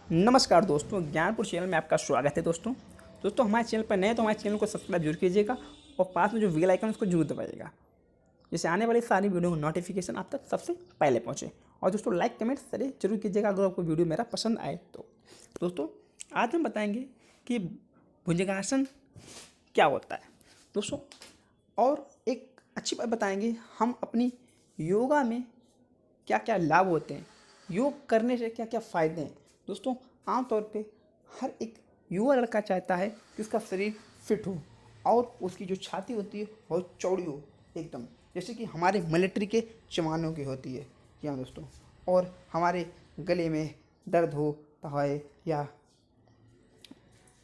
नमस्कार दोस्तों, ज्ञानपुर चैनल में आपका स्वागत है। दोस्तों हमारे चैनल पर नए तो हमारे चैनल को सब्सक्राइब जरूर कीजिएगा और पास में जो बेल आइकन उसको जरूर दबाइएगा, जिससे आने वाली सारी वीडियो का नोटिफिकेशन आप तक सबसे पहले पहुंचे। और दोस्तों लाइक कमेंट जरूर कीजिएगा अगर आपको वीडियो मेरा पसंद आए तो। दोस्तों आज हम बताएंगे कि भुजंगासन क्या होता है दोस्तों, और एक अच्छी बात बताएंगे हम अपनी योगा में क्या क्या लाभ होते हैं, योग करने से क्या क्या फ़ायदे हैं। दोस्तों आमतौर पे हर एक युवा लड़का चाहता है कि उसका शरीर फिट हो और उसकी जो छाती होती है बहुत चौड़ी हो एकदम, जैसे कि हमारे मिलिट्री के जवानों की होती है। जी हाँ दोस्तों, और हमारे गले में दर्द होता है या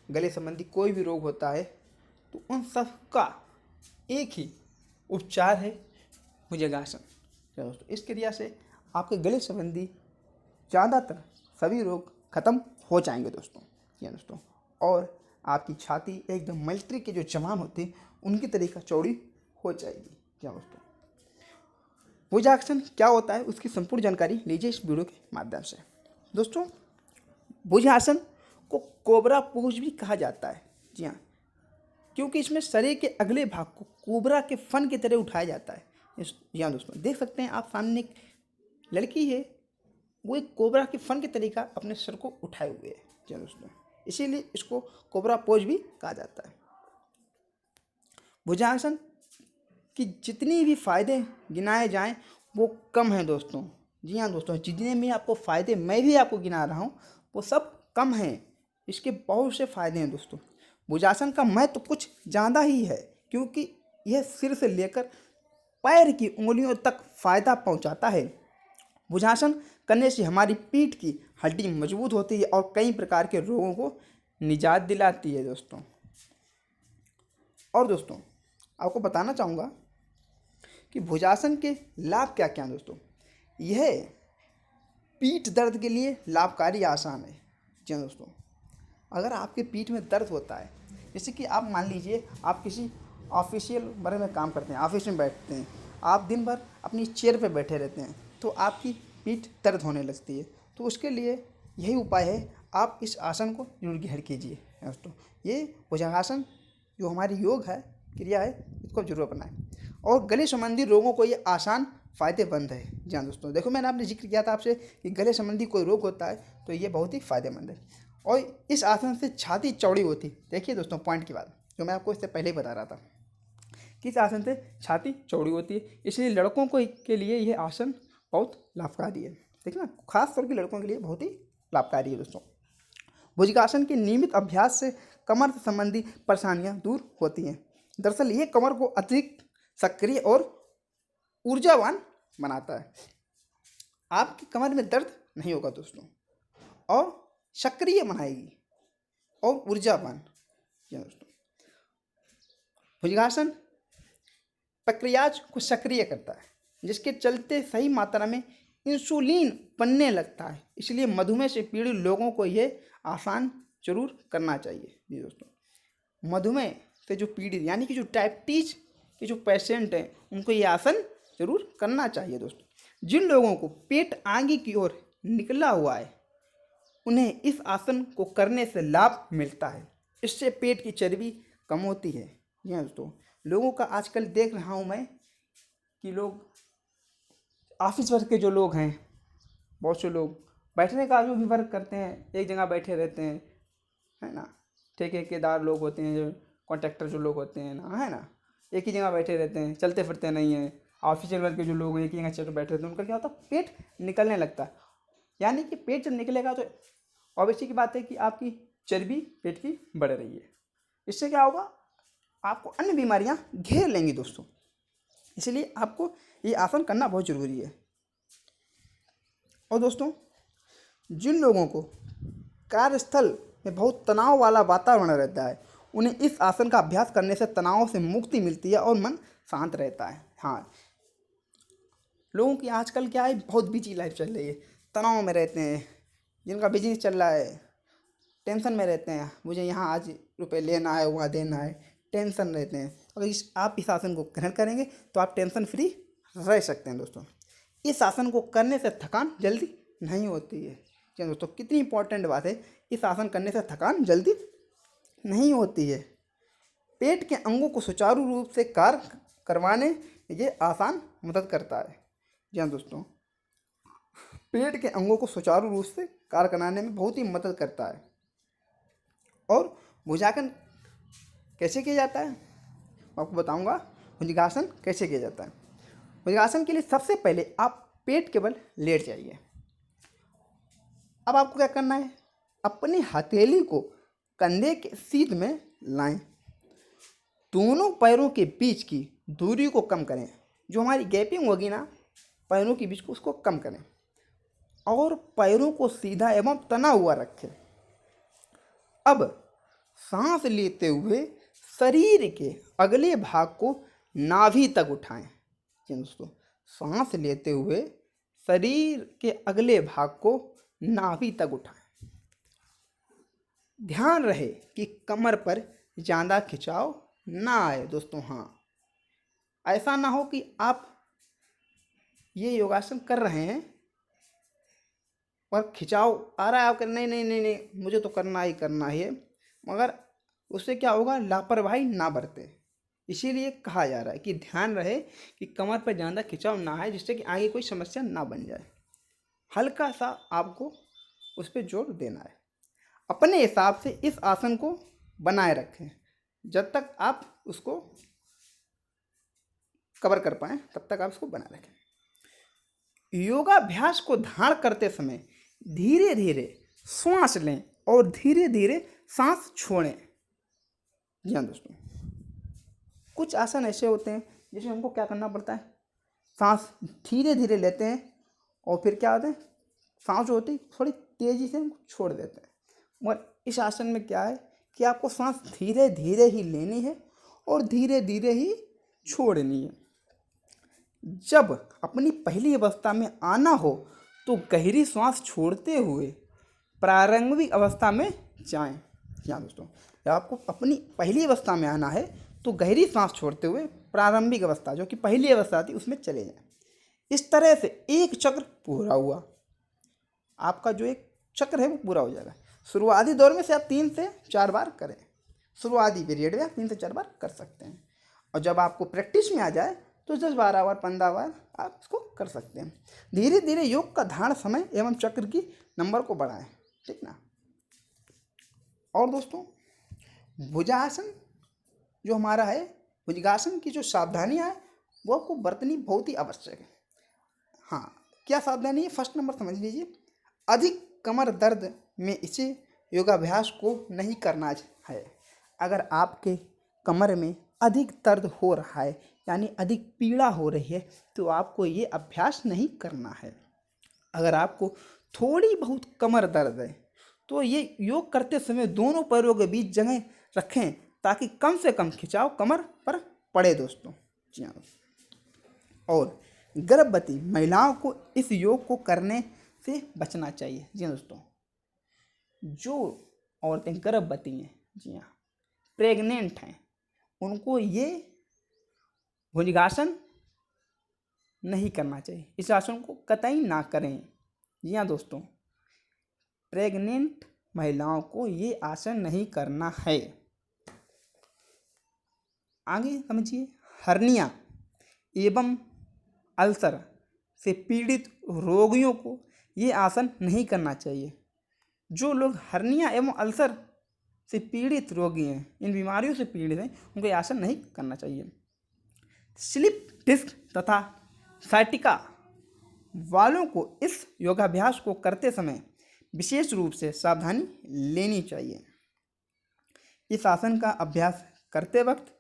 गले संबंधी कोई भी रोग होता है तो उन सब का एक ही उपचार है भुजंगासन। क्या दोस्तों, इस क्रिया से आपके गले संबंधी ज़्यादातर सभी रोग खत्म हो जाएंगे दोस्तों। जी हाँ दोस्तों, और आपकी छाती एकदम मिलिट्री के जो जवान होते हैं उनकी तरीका चौड़ी हो जाएगी। क्या दोस्तों, भुजंगासन क्या होता है उसकी संपूर्ण जानकारी लीजिए इस वीडियो के माध्यम से। दोस्तों भुजंगासन को कोबरा पोज भी कहा जाता है। जी हाँ, क्योंकि इसमें शरीर के अगले भाग को कोबरा के फन की तरह उठाया जाता है। जी हाँ दोस्तों, देख सकते हैं आप सामने एक लड़की है, वो एक कोबरा के फन के तरीका अपने सर को उठाए हुए है। जी हाँ दोस्तों, इसीलिए इसको कोबरा पोज भी कहा जाता है। भुजंगासन की जितनी भी फायदे गिनाए जाएं वो कम हैं दोस्तों। जी हाँ दोस्तों, जितने भी आपको फ़ायदे मैं भी आपको गिना रहा हूँ वो सब कम हैं, इसके बहुत से फ़ायदे हैं दोस्तों। भुजंगासन का महत्व तो कुछ ज़्यादा ही है, क्योंकि यह सिर से लेकर पैर की उंगलियों तक फ़ायदा पहुँचाता है। भुजंगासन करने से हमारी पीठ की हड्डी मजबूत होती है और कई प्रकार के रोगों को निजात दिलाती है दोस्तों। और दोस्तों आपको बताना चाहूँगा कि भुजंगासन के लाभ क्या क्या हैं दोस्तों। यह पीठ दर्द के लिए लाभकारी आसान है। जी हाँ दोस्तों, अगर आपके पीठ में दर्द होता है, जैसे कि आप मान लीजिए आप किसी ऑफिशियल वर्ग में काम करते हैं, ऑफिस में बैठते हैं, आप दिन भर अपनी चेयर पर बैठे रहते हैं तो आपकी पीठ दर्द होने लगती है, तो उसके लिए यही उपाय है, आप इस आसन को जरूर ग्रहण कीजिए दोस्तों। ये भुजंगासन जो हमारी योग है, क्रिया है, इसको जरूर अपनाएं। और गले संबंधी रोगों को ये आसान फ़ायदेमंद है। जी हाँ दोस्तों, देखो मैंने आपने जिक्र किया था आपसे कि गले संबंधी कोई रोग होता है तो ये बहुत ही फ़ायदेमंद है। और इस आसन से छाती चौड़ी होती। देखिए दोस्तों, पॉइंट की बात जो मैं आपको इससे पहले ही बता रहा था कि इस आसन से छाती चौड़ी होती है, इसलिए लड़कों को के लिए यह आसन बहुत लाभकारी है। देखिए ना, खास तौर के लड़कों के लिए बहुत ही लाभकारी है दोस्तों। भुजंगासन के नियमित अभ्यास से कमर से संबंधी परेशानियां दूर होती हैं। दरअसल ये कमर को अधिक सक्रिय और ऊर्जावान बनाता है। आपकी कमर में दर्द नहीं होगा दोस्तों, और सक्रिय बनाएगी और ऊर्जावान। जी हाँ दोस्तों, भुजंगासन प्रक्रियाज को सक्रिय करता है, जिसके चलते सही मात्रा में इंसुलिन बनने लगता है। इसलिए मधुमेह से पीड़ित लोगों को यह आसान जरूर करना चाहिए। जी दोस्तों, मधुमेह से जो पीड़ित यानी कि जो डायबिटीज के जो पेशेंट हैं उनको ये आसन जरूर करना चाहिए दोस्तों। जिन लोगों को पेट आगे की ओर निकला हुआ है उन्हें इस आसन को करने से लाभ मिलता है। इससे पेट की चर्बी कम होती है। जी हाँ दोस्तों, लोगों का आजकल देख रहा हूँ मैं कि लोग ऑफिस वर्क के जो लोग हैं, बहुत से लोग बैठने का जो भी वर्क करते हैं, एक जगह बैठे रहते हैं, है ना। ठेकेदार लोग होते हैं, जो कॉन्ट्रैक्टर जो लोग होते हैं ना, है ना, एक ही जगह बैठे रहते हैं, चलते फिरते नहीं हैं। ऑफिशियल वर्क के जो लोग हैं एक ही जगह चल बैठे रहते हैं, उनका क्या होता है, पेट निकलने लगता है। यानी कि पेट जब निकलेगा तो ऑब्वियसली की बात है कि आपकी चर्बी पेट की बढ़ रही है। इससे क्या होगा, आपको अन्य बीमारियां घेर लेंगी दोस्तों। इसलिए आपको ये आसन करना बहुत ज़रूरी है। और दोस्तों जिन लोगों को कार्यस्थल में बहुत तनाव वाला वातावरण रहता है उन्हें इस आसन का अभ्यास करने से तनाव से मुक्ति मिलती है और मन शांत रहता है। हाँ, लोगों की आजकल क्या है, बहुत बिजी लाइफ चल रही है, तनाव में रहते हैं, जिनका बिजनेस चल रहा है टेंशन में रहते हैं, मुझे यहाँ आज रुपए लेना है, वहाँ देना है, टेंशन रहते हैं। अगर आप इस आसन को ग्रहण करेंगे तो आप टेंशन फ्री रह सकते हैं दोस्तों। इस आसन को करने से थकान जल्दी नहीं होती है। क्या दोस्तों, कितनी इंपॉर्टेंट बात है। इस आसन करने से थकान जल्दी नहीं होती है। पेट के अंगों को सुचारू रूप से कार्य करवाने ये आसान मदद करता है। जी हाँ दोस्तों, पेट के अंगों को सुचारू रूप से कार्य कराने में बहुत ही मदद करता है। और भुजासन कैसे किया जाता है मैं आपको बताऊंगा। भुजंगासन कैसे किया जाता है। भुजंगासन के लिए सबसे पहले आप पेट के बल लेट जाइए। अब आपको क्या करना है, अपनी हथेली को कंधे के सीध में लाएं। दोनों पैरों के बीच की दूरी को कम करें। जो हमारी गैपिंग होगी ना पैरों के बीच को, उसको कम करें और पैरों को सीधा एवं तना हुआ रखें। अब सांस लेते हुए शरीर के अगले भाग को नाभि तक उठाएं। जी दोस्तों, सांस लेते हुए शरीर के अगले भाग को नाभि तक उठाएं। ध्यान रहे कि कमर पर ज़्यादा खिंचाव ना आए दोस्तों। हाँ, ऐसा ना हो कि आप ये योगासन कर रहे हैं और खिंचाव आ रहा है, आप कर नहीं नहीं नहीं नहीं मुझे तो करना ही करना है, मगर उससे क्या होगा, लापरवाही ना बरते। इसीलिए कहा जा रहा है कि ध्यान रहे कि कमर पर ज़्यादा खिंचाव ना आए, जिससे कि आगे कोई समस्या ना बन जाए। हल्का सा आपको उस पर जोर देना है। अपने हिसाब से इस आसन को बनाए रखें। जब तक आप उसको कवर कर पाएँ तब तक आप उसको बनाए रखें। योगाभ्यास को धारण करते समय धीरे धीरे श्वास लें और धीरे धीरे सांस छोड़ें। जी हाँ दोस्तों, कुछ आसन ऐसे होते हैं जिसमें हमको क्या करना पड़ता है, सांस धीरे धीरे लेते हैं और फिर क्या होता है, सांस जो होती है थोड़ी तेज़ी से हम छोड़ देते हैं। मगर इस आसन में क्या है कि आपको सांस धीरे धीरे ही लेनी है और धीरे धीरे ही छोड़नी है। जब अपनी पहली अवस्था में आना हो तो गहरी सांस छोड़ते हुए प्रारंभिक अवस्था में जाएं। हाँ दोस्तों, जब आपको अपनी पहली अवस्था में आना है तो गहरी सांस छोड़ते हुए प्रारंभिक अवस्था जो कि पहली अवस्था थी उसमें चले जाएं। इस तरह से एक चक्र पूरा हुआ, आपका जो एक चक्र है वो पूरा हो जाएगा। शुरुआती दौर में से आप 3 से 4 बार करें। शुरुआती पीरियड में आप 3 से 4 बार कर सकते हैं और जब आपको प्रैक्टिस में आ जाए तो 10, 12 बार, 15 बार आप इसको कर सकते हैं। धीरे धीरे योग का धारण समय एवं चक्र की नंबर को बढ़ाएं, ठीक ना। और दोस्तों, भुजासन जो हमारा है, भुजंगासन की जो सावधानियाँ है वो आपको बरतनी बहुत ही आवश्यक है। हाँ, क्या सावधानी है, फर्स्ट नंबर समझ लीजिए। अधिक कमर दर्द में इसे योगाभ्यास को नहीं करना है। अगर आपके कमर में अधिक दर्द हो रहा है यानी अधिक पीड़ा हो रही है तो आपको ये अभ्यास नहीं करना है। अगर आपको थोड़ी बहुत कमर दर्द है तो ये योग करते समय दोनों पैरों के बीच जगह रखें ताकि कम से कम खिंचाव कमर पर पड़े दोस्तों। जी हाँ, और गर्भवती महिलाओं को इस योग को करने से बचना चाहिए। जी हाँ दोस्तों, जो औरतें गर्भवती हैं, जी हाँ प्रेग्नेंट हैं, उनको ये भुजंगासन नहीं करना चाहिए। इस आसन को कतई ना करें। जी हाँ दोस्तों, प्रेग्नेंट महिलाओं को ये आसन नहीं करना है। आगे समझिए, हर्निया एवं अल्सर से पीड़ित रोगियों को ये आसन नहीं करना चाहिए। जो लोग हर्निया एवं अल्सर से पीड़ित रोगी हैं, इन बीमारियों से पीड़ित हैं, उनको ये आसन नहीं करना चाहिए। स्लिप डिस्क तथा साइटिका वालों को इस योगाभ्यास को करते समय विशेष रूप से सावधानी लेनी चाहिए। इस आसन का अभ्यास करते वक्त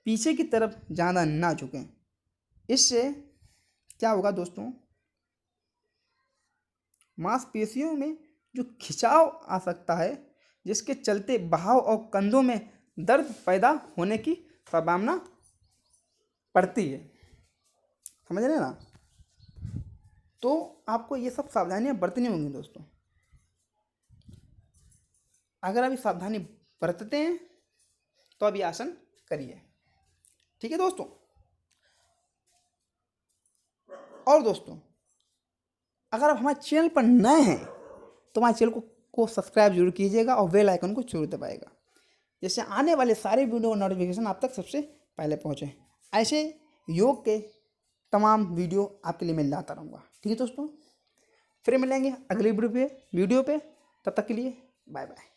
पीछे की तरफ ज़्यादा ना झुकें। इससे क्या होगा दोस्तों, मांसपेशियों में जो खिंचाव आ सकता है जिसके चलते बहाव और कंधों में दर्द पैदा होने की संभावना पड़ती है। समझ रहे हैं ना। तो आपको ये सब सावधानियां बरतनी होंगी दोस्तों। अगर आप ये सावधानी बरतते हैं तो अब ये आसन करिए, ठीक है दोस्तों। और दोस्तों, अगर आप हमारे चैनल पर नए हैं तो हमारे चैनल को सब्सक्राइब जरूर कीजिएगा और बेल आइकन को जरूर दबाएगा, जिससे आने वाले सारे वीडियो का नोटिफिकेशन आप तक सबसे पहले पहुँचे। ऐसे योग के तमाम वीडियो आपके लिए मैं लाता रहूँगा। ठीक है दोस्तों, फिर मिलेंगे अगली वीडियो पे। तब तक के लिए बाय बाय।